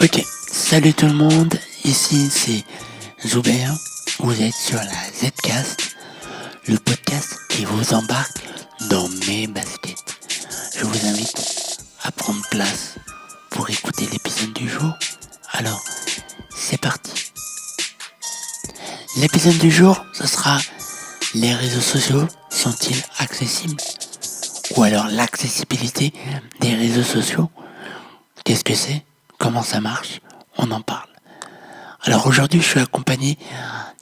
Ok, salut tout le monde, ici c'est Joubert, vous êtes sur la Zcast, le podcast qui vous embarque dans mes baskets. Je vous invite à prendre place pour écouter l'épisode du jour. Alors, c'est parti. L'épisode du jour, ce sera les réseaux sociaux sont-ils accessibles? Ou alors l'accessibilité des réseaux sociaux. Qu'est-ce que c'est? Comment ça marche? On en parle. Alors aujourd'hui, je suis accompagné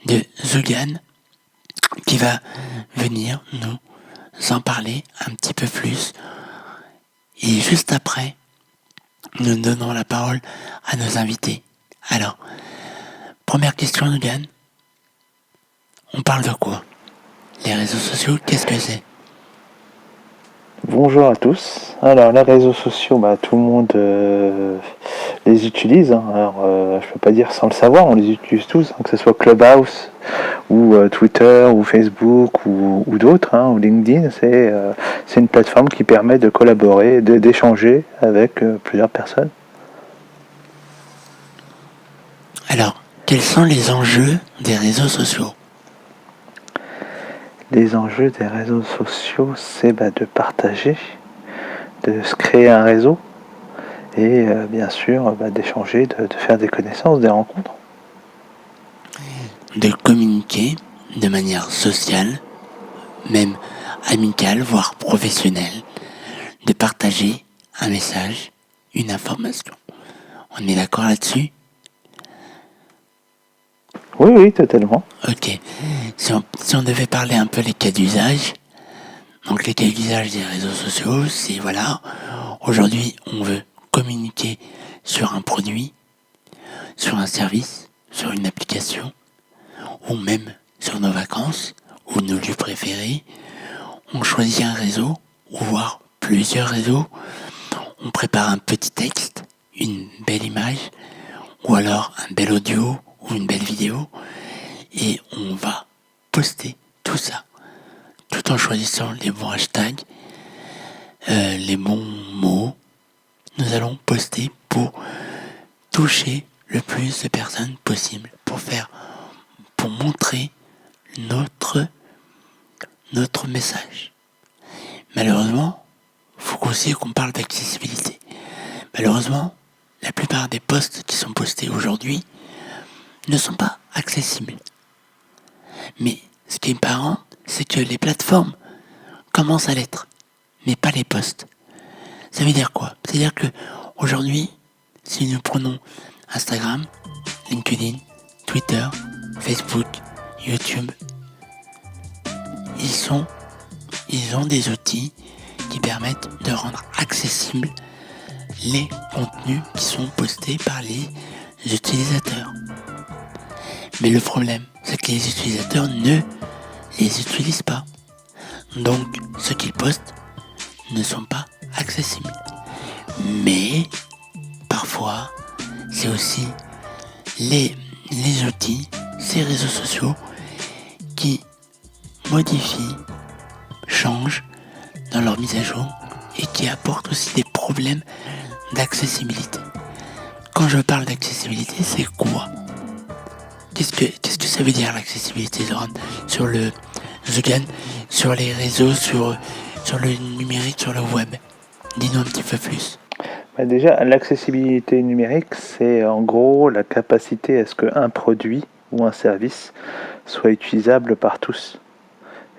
de Zugan qui va venir nous en parler un petit peu plus. Et juste après, nous donnons la parole à nos invités. Alors, première question, Zugan. On parle de quoi? Les réseaux sociaux, qu'est-ce que c'est? Bonjour à tous. Alors les réseaux sociaux, tout le monde les utilise. Alors je peux pas dire sans le savoir, on les utilise tous, que ce soit Clubhouse ou Twitter ou Facebook ou d'autres, ou LinkedIn. C'est une plateforme qui permet de collaborer, d'échanger avec plusieurs personnes. Alors, quels sont les enjeux des réseaux sociaux? Les enjeux des réseaux sociaux, c'est de partager, de se créer un réseau et bien sûr d'échanger, de faire des connaissances, des rencontres. De communiquer de manière sociale, même amicale, voire professionnelle, de partager un message, une information. On est d'accord là-dessus? Oui, totalement. Ok. Si on devait parler un peu les cas d'usage, donc les cas d'usage des réseaux sociaux, c'est voilà, aujourd'hui on veut communiquer sur un produit, sur un service, sur une application, ou même sur nos vacances, ou nos lieux préférés. On choisit un réseau, ou voire plusieurs réseaux. On prépare un petit texte, une belle image, ou alors un bel audio, ou une belle vidéo, et on va poster tout ça, tout en choisissant les bons hashtags, les bons mots. Nous allons poster pour toucher le plus de personnes possible, pour montrer notre message. Malheureusement, il faut aussi qu'on parle d'accessibilité. Malheureusement, la plupart des posts qui sont postés aujourd'hui ne sont pas accessibles. Mais ce qui est parent, c'est que les plateformes commencent à l'être, mais pas les posts. Ça veut dire quoi? C'est-à-dire que aujourd'hui, si nous prenons Instagram, LinkedIn, Twitter, Facebook, YouTube, ils ont des outils qui permettent de rendre accessibles les contenus qui sont postés par les utilisateurs. Mais le problème, c'est que les utilisateurs ne les utilisent pas. Donc, ce qu'ils postent ne sont pas accessibles. Mais, parfois, c'est aussi les outils, ces réseaux sociaux, qui modifient, changent dans leur mise à jour et qui apportent aussi des problèmes d'accessibilité. Quand je parle d'accessibilité, c'est quoi? Qu'est-ce que ça veut dire l'accessibilité, Zoran? Sur le Zugan, sur les réseaux, sur le numérique, sur le web. Dis-nous un petit peu plus. Déjà, l'accessibilité numérique, c'est en gros la capacité à ce qu'un produit ou un service soit utilisable par tous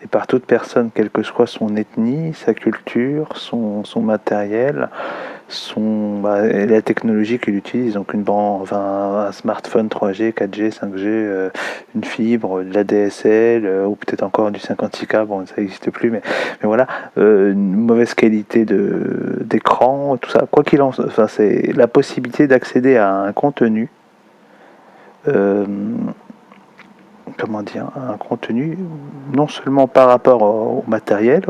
et par toute personne, quelle que soit son ethnie, sa culture, son matériel, la technologie qu'il utilise, donc un smartphone 3G, 4G, 5G, une fibre, de la DSL, ou peut-être encore du 56K, bon ça n'existe plus, mais voilà, une mauvaise qualité d'écran, tout ça, quoi qu'il en soit, c'est la possibilité d'accéder à un contenu, un contenu non seulement par rapport au matériel,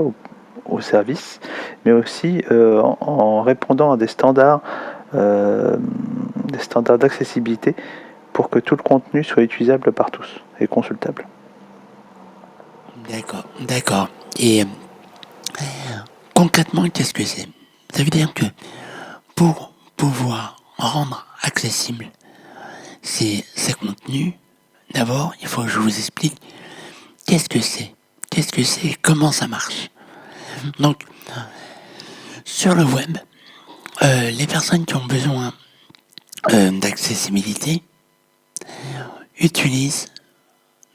au service, mais aussi en répondant à des standards d'accessibilité pour que tout le contenu soit utilisable par tous et consultable. D'accord. Et concrètement, qu'est-ce que c'est? Ça veut dire que pour pouvoir rendre accessibles, ces contenus. D'abord, il faut que je vous explique qu'est-ce que c'est et comment ça marche. Donc, sur le web, les personnes qui ont besoin d'accessibilité utilisent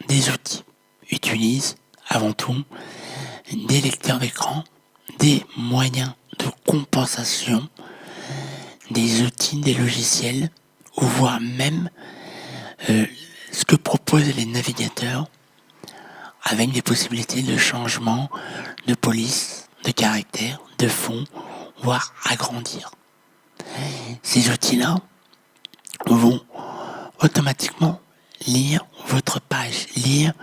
des outils, utilisent avant tout des lecteurs d'écran, des moyens de compensation, des outils, des logiciels, ou voire même ce que proposent les navigateurs avec des possibilités de changement, de police, de caractère, de fond, voire agrandir. Ces outils-là vont automatiquement lire votre page, lire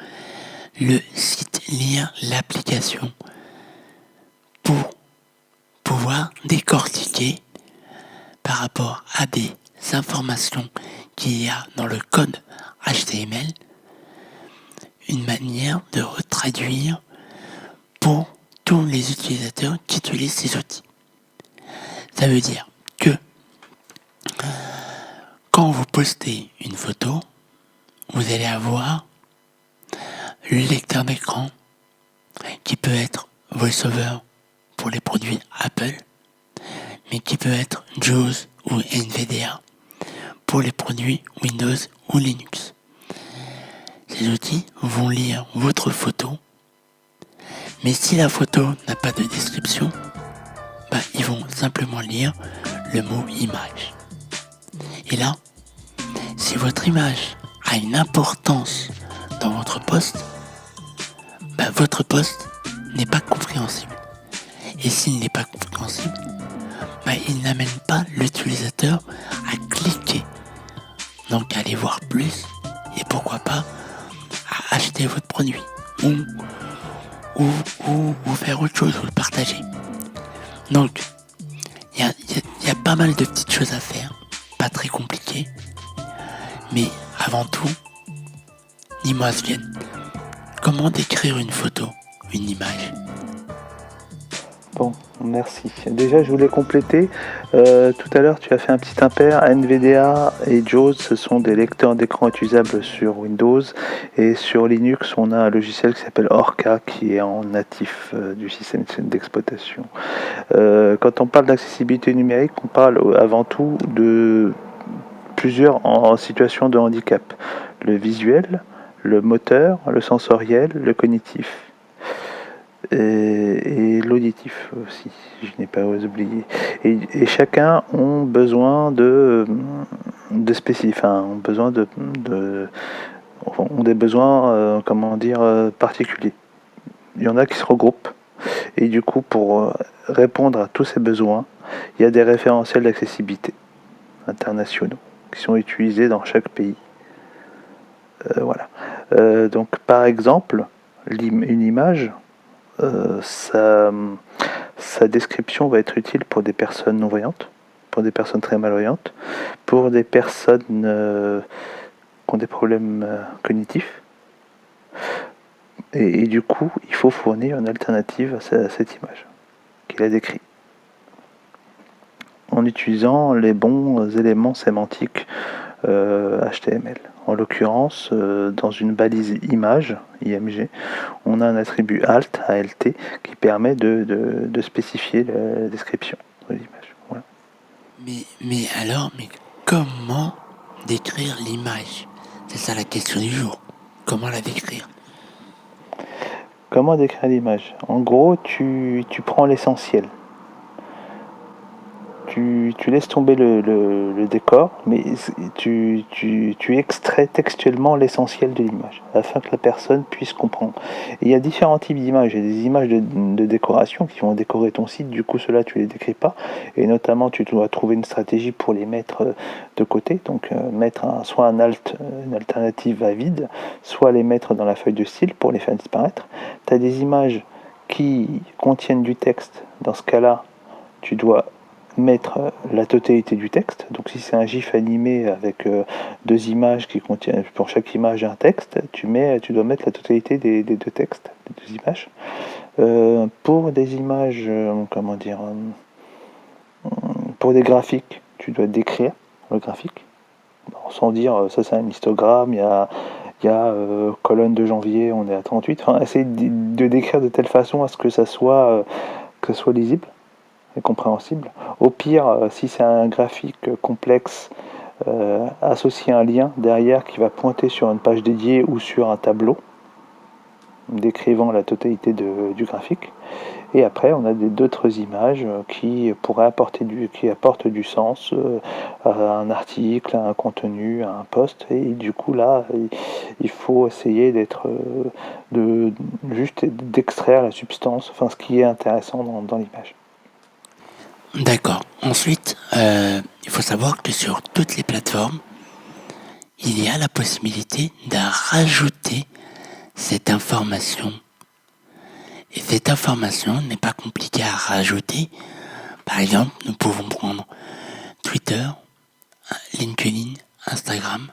le site, lire l'application pour pouvoir décortiquer par rapport à des informations qu'il y a dans le code HTML une manière de retraduire pour tous les utilisateurs qui utilisent ces outils. Ça veut dire que quand vous postez une photo, vous allez avoir le lecteur d'écran qui peut être VoiceOver pour les produits Apple, mais qui peut être JAWS ou NVDA pour les produits Windows ou Linux. Ces outils vont lire votre photo, mais si la photo n'a pas de description, ils vont simplement lire le mot image. Et là, si votre image a une importance dans votre post, votre post n'est pas compréhensible. Et s'il n'est pas compréhensible, il n'amène pas l'utilisateur à cliquer. Donc à aller voir plus et pourquoi pas à acheter votre produit ou faire autre chose ou le partager. Donc il y a pas mal de petites choses à faire, pas très compliquées, mais avant tout, dis-moi Sven, comment décrire une photo, une image? Bon, merci. Déjà, je voulais compléter. Tout à l'heure, tu as fait un petit impair. NVDA et JAWS, ce sont des lecteurs d'écran utilisables sur Windows. Et sur Linux, on a un logiciel qui s'appelle Orca, qui est en natif du système d'exploitation. Quand on parle d'accessibilité numérique, on parle avant tout de plusieurs en situation de handicap. Le visuel, le moteur, le sensoriel, le cognitif. Et l'auditif aussi, je n'ai pas oublié. Et chacun ont besoin ont des besoins, particuliers. Il y en a qui se regroupent. Et du coup, pour répondre à tous ces besoins, il y a des référentiels d'accessibilité internationaux qui sont utilisés dans chaque pays. Voilà. Donc, par exemple, une image, sa description va être utile pour des personnes non-voyantes, pour des personnes très malvoyantes, pour des personnes qui ont des problèmes cognitifs. Et du coup, il faut fournir une alternative à cette image qu'il a décrite, en utilisant les bons éléments sémantiques HTML. En l'occurrence, dans une balise image, IMG, on a un attribut alt, ALT, qui permet de spécifier la description de l'image. Voilà. Mais comment décrire l'image? C'est ça la question du jour. Comment la décrire? Comment décrire l'image? En gros, tu prends l'essentiel. Tu laisses tomber le décor, mais tu extrais textuellement l'essentiel de l'image, afin que la personne puisse comprendre. Et il y a différents types d'images. Il y a des images de décoration qui vont décorer ton site, du coup cela tu les décris pas, et notamment tu dois trouver une stratégie pour les mettre de côté, donc mettre soit une alternative à vide, soit les mettre dans la feuille de style pour les faire disparaître. Tu as des images qui contiennent du texte, dans ce cas-là, tu dois mettre la totalité du texte. Donc si c'est un GIF animé avec deux images qui contiennent pour chaque image un texte, tu dois mettre la totalité des deux textes, des deux images. Pour des images, pour des graphiques, tu dois décrire le graphique. sans dire ça c'est un histogramme, il y a colonne de janvier, on est à 38. Enfin, essayer de décrire de telle façon à ce que ça soit lisible et compréhensible. Au pire, si c'est un graphique complexe, associer un lien derrière qui va pointer sur une page dédiée ou sur un tableau décrivant la totalité du graphique. Et après, on a d'autres images qui apportent du sens à un article, à un contenu, à un post. Et du coup, là, il faut essayer juste d'extraire la substance, enfin ce qui est intéressant dans l'image. D'accord. Ensuite, il faut savoir que sur toutes les plateformes, il y a la possibilité de rajouter cette information. Et cette information n'est pas compliquée à rajouter. Par exemple, nous pouvons prendre Twitter, LinkedIn, Instagram.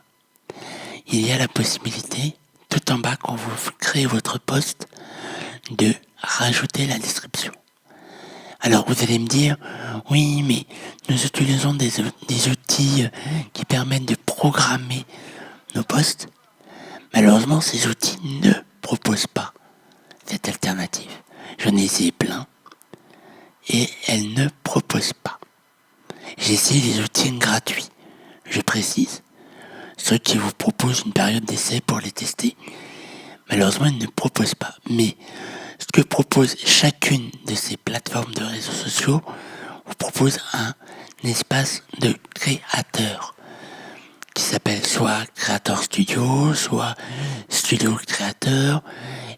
Il y a la possibilité, tout en bas quand vous créez votre post, de rajouter la description. Alors vous allez me dire, oui, mais nous utilisons des outils qui permettent de programmer nos posts. Malheureusement, ces outils ne proposent pas cette alternative. J'en ai essayé plein et elles ne proposent pas. J'ai essayé les outils gratuits, je précise, ceux qui vous proposent une période d'essai pour les tester. Malheureusement, ils ne proposent pas. Mais ce que propose chacune de ces plateformes de réseaux sociaux vous propose un espace de créateur qui s'appelle soit Creator Studio, soit Studio Créateur,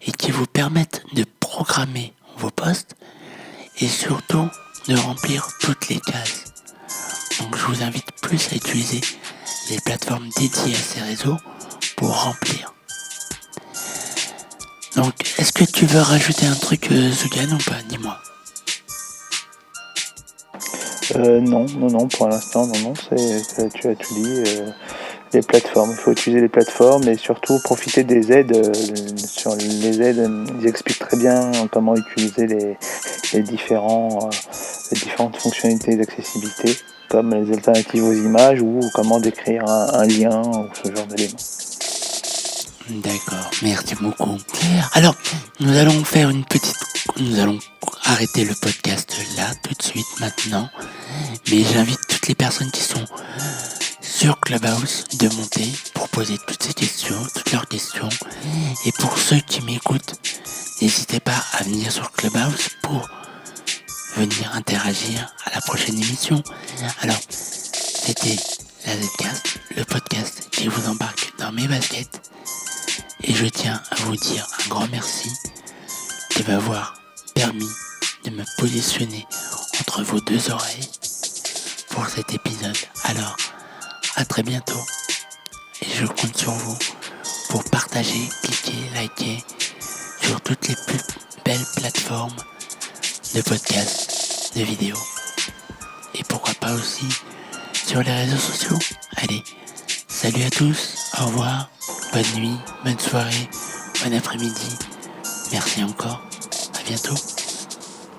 et qui vous permettent de programmer vos posts et surtout de remplir toutes les cases. Donc je vous invite plus à utiliser les plateformes dédiées à ces réseaux pour remplir. Donc est-ce que tu veux rajouter un truc Zugan ou pas? Dis-moi. Non, pour l'instant, non, tu as tout dit. Les plateformes, il faut utiliser les plateformes et surtout profiter des aides. Sur les aides, ils expliquent très bien comment utiliser les différentes fonctionnalités d'accessibilité, comme les alternatives aux images ou comment décrire un lien ou ce genre d'éléments. D'accord, merci beaucoup. Alors, nous allons arrêter le podcast là, tout de suite, maintenant. Mais j'invite toutes les personnes qui sont sur Clubhouse de monter pour poser toutes leurs questions. Et pour ceux qui m'écoutent, n'hésitez pas à venir sur Clubhouse pour venir interagir à la prochaine émission. Alors, c'était la Zcast, le podcast qui vous embarque dans mes baskets. Et je tiens à vous dire un grand merci de m'avoir permis de me positionner entre vos deux oreilles pour cet épisode. Alors, à très bientôt. Et je compte sur vous pour partager, cliquer, liker sur toutes les plus belles plateformes de podcasts, de vidéos. Et pourquoi pas aussi sur les réseaux sociaux. Allez, salut à tous, au revoir, bonne nuit, bonne soirée, bon après-midi. Merci encore, à bientôt.